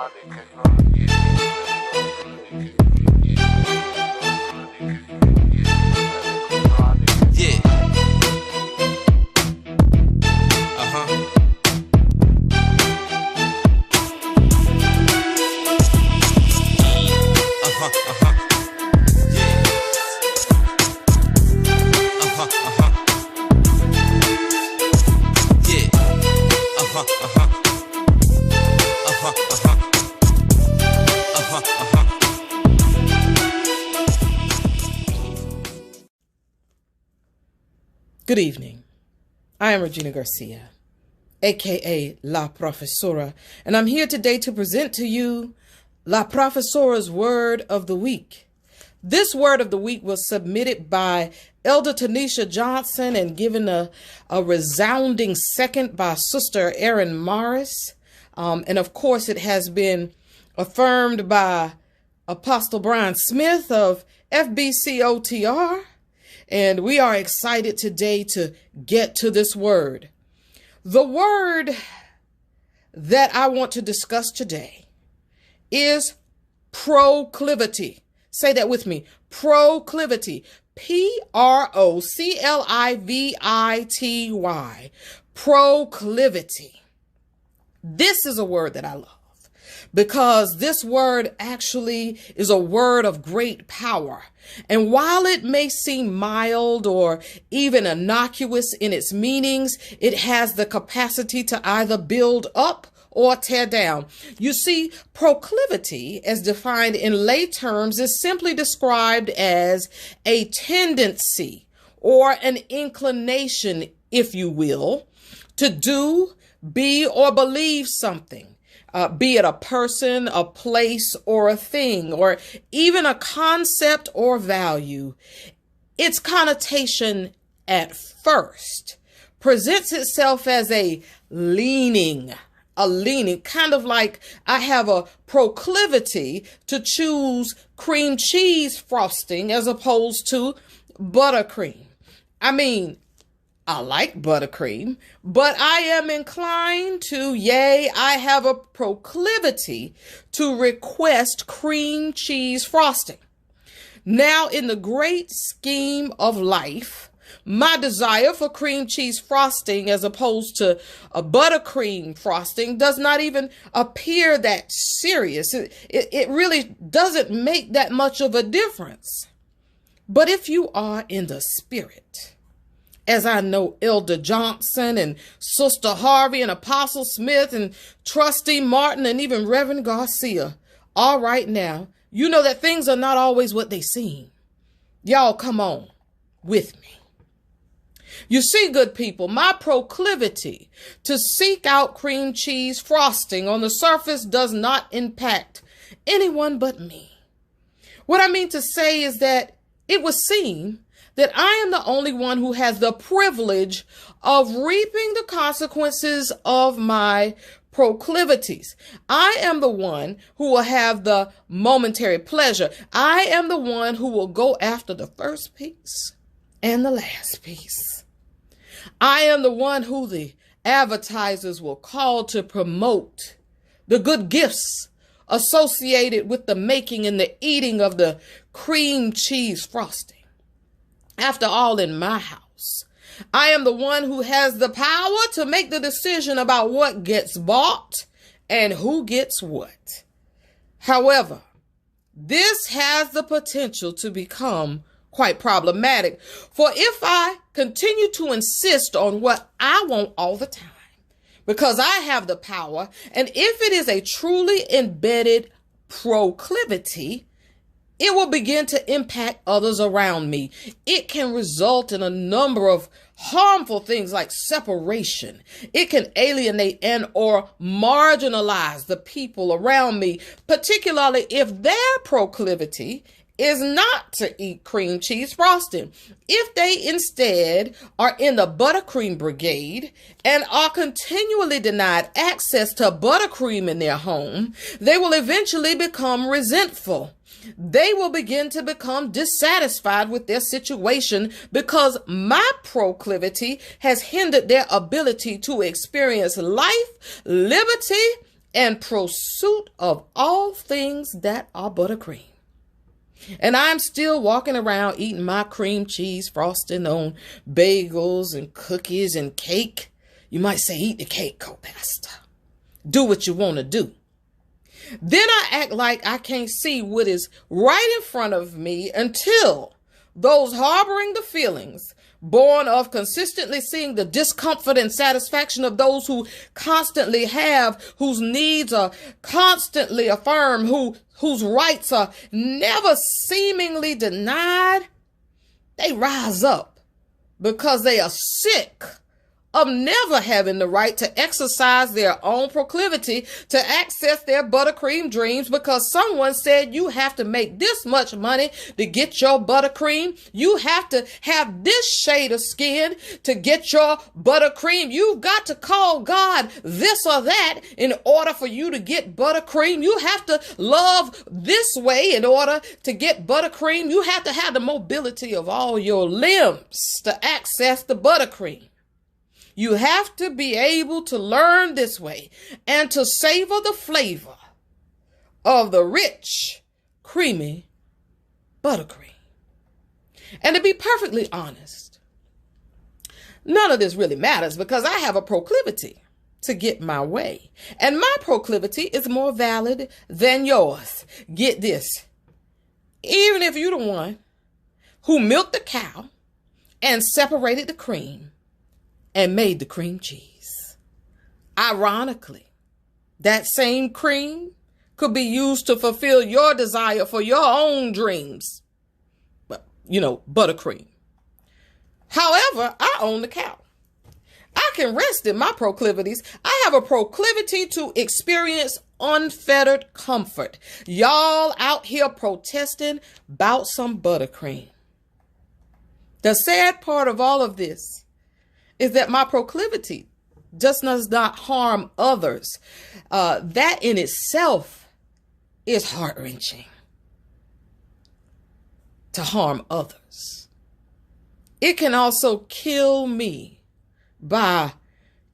Yeah. Uh-huh. Uh-huh, uh-huh. Yeah. Uh-huh, uh-huh. Yeah. Uh-huh, uh-huh. Uh-huh, uh-huh. Uh-huh, uh-huh. Good evening. I am Regina Garcia, aka La Profesora, and I'm here today to present to you La Profesora's Word of the Week. This Word of the Week was submitted by Elder Tanisha Johnson and given a resounding second by Sister Erin Morris. And of course, it has been affirmed by Apostle Brian Smith of FBCOTR. And we are excited today to get to this word. The word that I want to discuss today is proclivity. Say that with me. Proclivity. Proclivity. Proclivity. This is a word that I love because this word actually is a word of great power. And while it may seem mild or even innocuous in its meanings, it has the capacity to either build up or tear down. You see, proclivity, as defined in lay terms, is simply described as a tendency or an inclination, if you will, to do, be, or believe something. Be it a person, a place, or a thing, or even a concept or value. Its connotation at first presents itself as a leaning, kind of like I have a proclivity to choose cream cheese frosting as opposed to buttercream. I mean, I like buttercream, but I am inclined to, I have a proclivity to request cream cheese frosting. Now, in the great scheme of life, my desire for cream cheese frosting as opposed to a buttercream frosting does not even appear that serious. It really doesn't make that much of a difference. But if you are in the spirit, as I know Elder Johnson and Sister Harvey and Apostle Smith and Trustee Martin and even Reverend Garcia are right now, you know that things are not always what they seem. Y'all come on with me. You see, good people, my proclivity to seek out cream cheese frosting on the surface does not impact anyone but me. What I mean to say is that it would seem that I am the only one who has the privilege of reaping the consequences of my proclivities. I am the one who will have the momentary pleasure. I am the one who will go after the first piece and the last piece. I am the one who the advertisers will call to promote the good gifts associated with the making and the eating of the cream cheese frosting. After all, in my house, I am the one who has the power to make the decision about what gets bought and who gets what. However, this has the potential to become quite problematic. For if I continue to insist on what I want all the time, because I have the power, and if it is a truly embedded proclivity, it will begin to impact others around me. It can result in a number of harmful things like separation. It can alienate and or marginalize the people around me, particularly if their proclivity is not to eat cream cheese frosting. If they instead are in the buttercream brigade and are continually denied access to buttercream in their home, they will eventually become resentful. They will begin to become dissatisfied with their situation because my proclivity has hindered their ability to experience life, liberty, in pursuit of all things that are buttercream. And I'm still walking around eating my cream cheese frosting on bagels and cookies and cake. You might say, eat the cake, co-pastor. Do what you want to do. Then I act like I can't see what is right in front of me until those harboring the feelings born of consistently seeing the discomfort and satisfaction of those who constantly have, whose needs are constantly affirmed, whose rights are never seemingly denied, they rise up because they are sick of never having the right to exercise their own proclivity to access their buttercream dreams because someone said you have to make this much money to get your buttercream. You have to have this shade of skin to get your buttercream. You've got to call God this or that in order for you to get buttercream. You have to love this way in order to get buttercream. You have to have the mobility of all your limbs to access the buttercream. You have to be able to learn this way and to savor the flavor of the rich, creamy buttercream. And to be perfectly honest, none of this really matters because I have a proclivity to get my way. And my proclivity is more valid than yours. Get this. Even if you're the one who milked the cow and separated the cream, and made the cream cheese. Ironically, that same cream could be used to fulfill your desire for your own dreams. But, buttercream. However, I own the cow. I can rest in my proclivities. I have a proclivity to experience unfettered comfort. Y'all out here protesting about some buttercream. The sad part of all of this is that my proclivity just does not harm others. That in itself is heart-wrenching. To harm others. It can also kill me by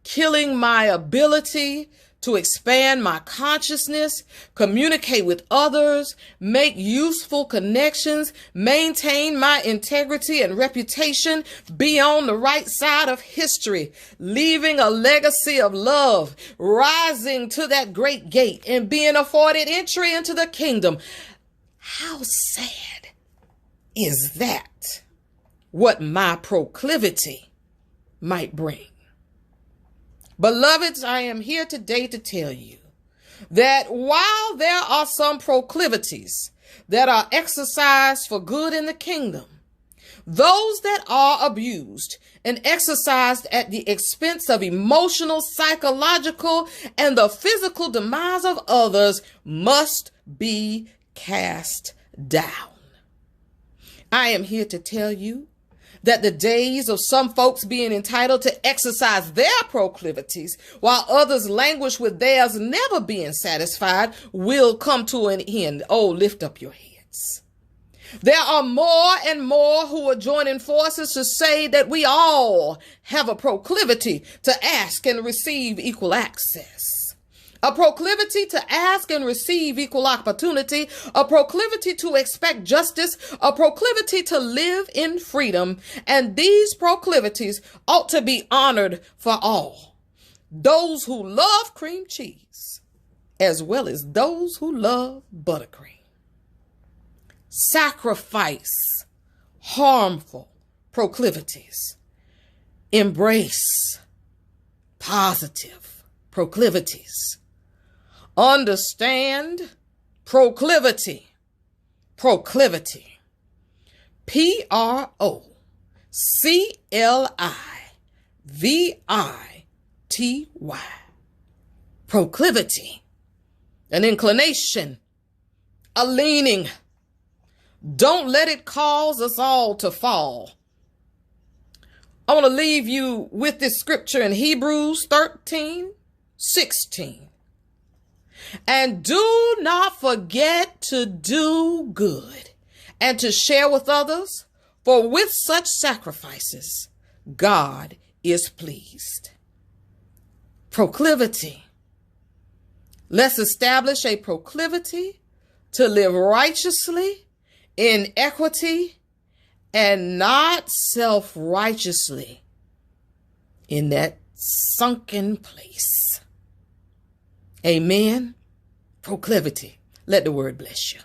killing my ability to expand my consciousness, communicate with others, make useful connections, maintain my integrity and reputation, be on the right side of history, leaving a legacy of love, rising to that great gate and being afforded entry into the kingdom. How sad is that? What my proclivity might bring. Beloveds, I am here today to tell you that while there are some proclivities that are exercised for good in the kingdom, those that are abused and exercised at the expense of emotional, psychological, and the physical demise of others must be cast down. I am here to tell you that the days of some folks being entitled to exercise their proclivities while others languish with theirs never being satisfied will come to an end. Oh, lift up your heads. There are more and more who are joining forces to say that we all have a proclivity to ask and receive equal access. A proclivity to ask and receive equal opportunity, a proclivity to expect justice, a proclivity to live in freedom, and these proclivities ought to be honored for all. Those who love cream cheese, as well as those who love buttercream. Sacrifice harmful proclivities. Embrace positive proclivities. Understand proclivity. Proclivity. Proclivity. Proclivity. An inclination. A leaning. Don't let it cause us all to fall. I want to leave you with this scripture in Hebrews 13:16. And do not forget to do good and to share with others, for with such sacrifices, God is pleased. Proclivity. Let's establish a proclivity to live righteously, in equity, and not self-righteously in that sunken place. Amen. Proclivity. Let the word bless you.